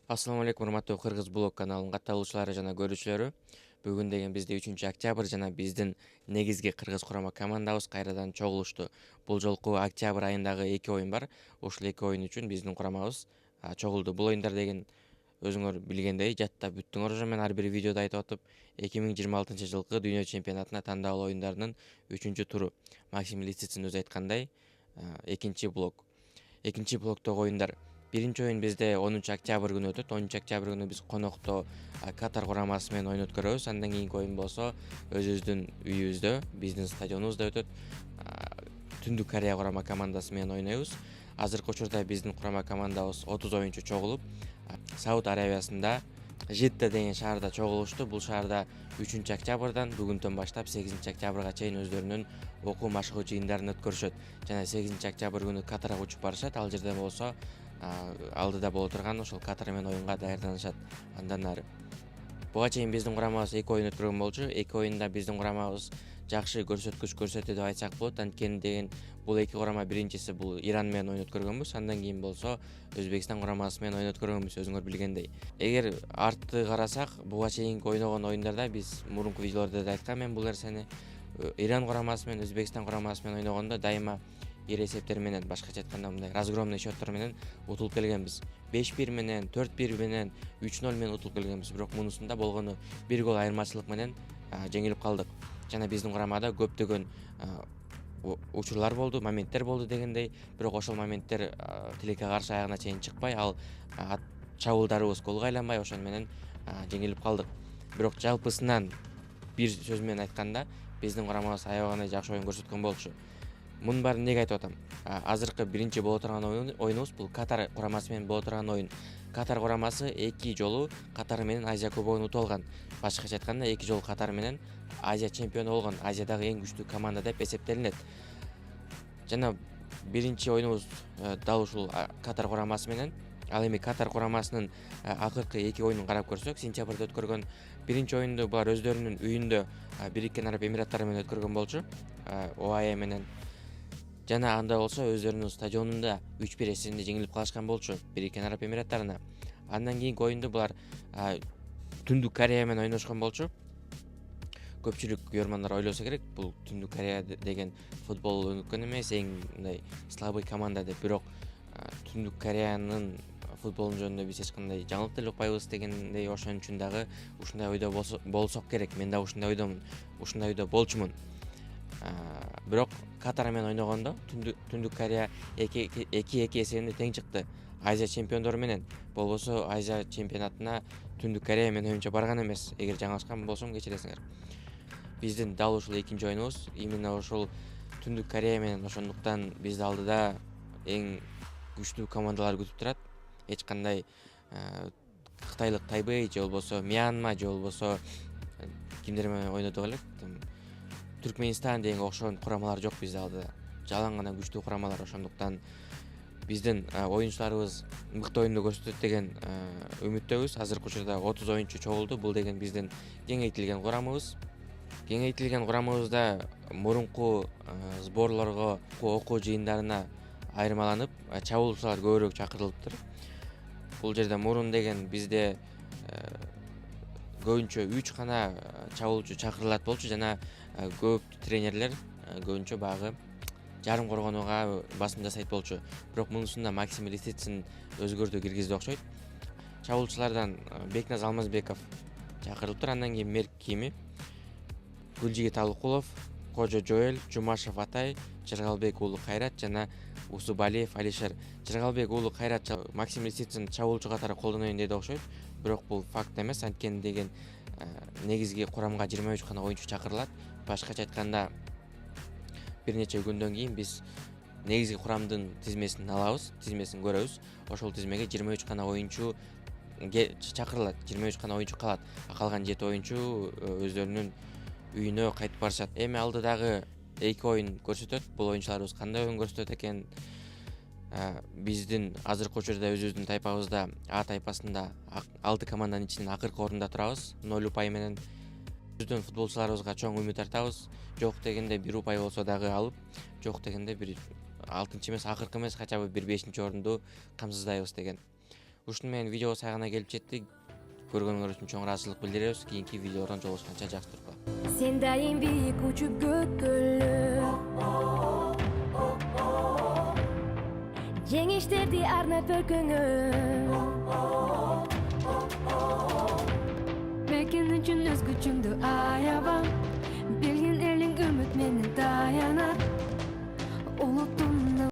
Assalamu алейкум, урматтуу Кыргыз блог каналынын катталуучулары жана көрүүчүлөрү. Бүгүн деген бизде 3-октябрь жана биздин негизги кыргыз курама командабыз кайрадан чогулушту. Бул жолку октябрь айындагы 2 оюн бар. Ушул 2 оюн үчүн биздин курамабыз чогулду. Бул оюндар деген өзүңөр билгендей жаттап бүттүңөр уже, мен ар бир видеодо айтып атып, 2026 жылкы дүйнө чемпионатына тандалуу оюндарынын 3-туру. Максим Лисицин өзү айткандай, экинчи блок. Экинчи блоктогу оюндар. Биринчи оюн бизде 10-октябрь күнү өтөт. 10-октябрь күнү биз конокто Катар курамасы менен оюн өткөрөбүз. Андан кийинки оюн болсо өзүбүздүн үйүбүздө, биздин стадионубузда өтөт. Түндүк Корея курама командасы менен ойнойбуз. Азыркы учурда биздин курама командабыз 30 оюнчу чогулуп, Сауд Арабиясында Жидда деген шаарда чогулушту. Бул шаарда 3-октябрдан бүгүндөн баштап 8-октябрга чейин өздөрүнүн окуу машыгуу жыйындарын өткөрүшөт. Жана 8-октябрь күнү Катарга учуп барышат. Ал жерде болсо алдыда боло турган ошол Катар менен оюнга даярданышат. Андан ары буга чейин биздин курамабыз 2 оюн өткөргөн болчу. 2 оюнда биздин курамабыз жакшы көрсөткүч көрсөттү деп айтсак болот. Анткени деген бул 2 курама биринчиси бул Иран менен оюн өткөргөнбүз. Андан кийин болсо Өзбекстан курамасы менен оюн өткөргөнбүз, өзүңөр билгендей. Эгер артты карасак, буга чейинки ойногон оюндарда биз мурунку видеолордо да айткам мен бул нерсени. Иран курамасы менен Өзбекстан курамасы менен ойногондо дайыма ир эсептер менен, башкача айтканда мындай разгромный счеттор менен утулуп келгенбиз. 5-1 менен, 4-1 менен, 3-0 менен утулуп келгенбиз. Бирок мунусунда болгону 1 гол айырмачылык менен жеңилип калдык. Жана биздин курамада көптөгөн учурлар болду, моменттер болду дегендей, бирок ошол моменттер тилекке каршы аягына чейин чыкпай, ал чабуулдарыбыз голго айланбай, ошону менен жеңилип калдык. Бирок жалпысынан бир сөз менен айтканда, биздин курамабыз аябагандай жакшы оюн көрсөткөн болчу. Мунун баарын эмнеге айтып атам? Азыркы биринчи боло турган оюнубуз бул Катар курамасы менен боло турган оюн. Катар курамасы 2 жолу Катар менен Азия кубогун утуп алган. Башкача айтканда 2 жолу Катар менен Азия чемпиону болгон, Азиядагы эң күчтүү команда деп эсептелинет. Жана биринчи оюнубуз дал ушул Катар курамасы менен. Ал эми Катар курамасынын акыркы 2 оюнун карап көрсөк, сентябрда өткөргөн биринчи оюнду булар өздөрүнүн үйүндө Бириккен Араб Эмираттары менен өткөргөн болчу, ОАЭ менен. Жана анда болсо өздөрүнүн стадионунда 3-1 эсебинде жеңилип калышкан болчу Бириккен Араб Эмираттарына. Андан кийинки оюнду булар Түндүк Корея менен ойношкон болчу. Көпчүлүк көрөрмандар ойлосо керек, бул Түндүк Корея деген футбол өнүккөн эмес, эң мындай слабый команда деп. Бирок Түндүк Кореянын футболунун жөнүндө биз эч кандай жаңылык деле укпайбыз дегендей, ошон үчүн дагы ушундай ойдо болсок керек. Мен да ушундай ойдомун, ушундай ойдо болчумун. Бирок Катар менен ойногондо Түндүк Корея 2-2 эсебинде тең чыкты Азия чемпиондору менен. Болбосо Азия чемпионатына Түндүк Корея менен оюнча барган эмес. Эгер жаңылышкан болсом кечиресиңер. Биздин дал ушул экинчи оюнубуз именно ушул Түндүк Корея менен, ошондуктан бизди алдыда эң күчтүү командалар күтүп турат. Эч кандай Кытайлык Тайбэй же болбосо Мьянма же болбосо кимдер менен ойнодук элек, Түркменистан деген окшогон курамалар жок бизде алдыда. Жалаң гана күчтүү курамалар. Ошондуктан биздин оюнчуларыбыз мыкты оюнду көрсөтөт деген үмүттөбүз. Азыркы учурда 30 оюнчу чогулду. Бул деген биздин кеңейтилген курамыбыз. Кеңейтилген курамыбызда мурунку сборлорго, окуу жыйындарына айырмаланып, чабуулчулар көбүрөөк чакырылыптыр. Бул жерде мурун деген бизде көбүнчө 3 гана чабуулчу чакырылат болчу жана көп тренерлер көбүнчө багы жарым коргонууга басым жасайт болчу. Бирок мунусунда Максим Лисицин өзгөртүү киргизди окшойт. Чабуулчулардан Бекназ Алмазбеков чакырылыптыр. Андан кийин Мерк Кими, Гүлжигит Алыкулов, Кожо Жоэл, Жумашев Атай, Жыргалбек уулу Кайрат жана Усубалиев Алишер. Жыргалбек уулу Кайрат Максим Лисицин чабуулчу катары колдоноюн деди окшойт. Бирок бул факт эмес, анткени деген негизги курамга 23 гана оюнчу чакырылат. Башкача айтканда бир нече күндөн кийин биз негизги курамдын тизмесин алабыз, тизмесин көрөбүз. Ошол тизмеге 23 гана оюнчу чакырылат, 23 гана оюнчу калат. Калган 7 оюнчу өздөрүнүн үйүнө кайтып барышат. Эми алдыдагы 2 оюн көрсөтөт. Бул оюнчуларыбыз кандай оюн көрсөтөт экен? Биздин азыркы учурда өзүбүздүн тайпабызда А тайпасында 6 команданын ичинен акыркы орунда турабыз, 0 упай менен. Биздин футболчуларыбызга чоң үмүт артабыз. Жок дегенде 1 упай болсо дагы алып, жок дегенде бир 6-чы эмес, акыркы эмес, кача бир 5-чи орунду камсыздайбыз деген. Ушуну менен видео сайгына келип жетти. Көргөнүңөр үчүн чоң ыраазычылык билдиребиз. Кийинки видеодон жолугушканча жакшы тургула. Sen daim büyük uçup gökkölü Жеңиштерди арнап өркөңө Мекен үчүн өз күчүңдү аябам Билген элиң үмүт менен таянат Улуттун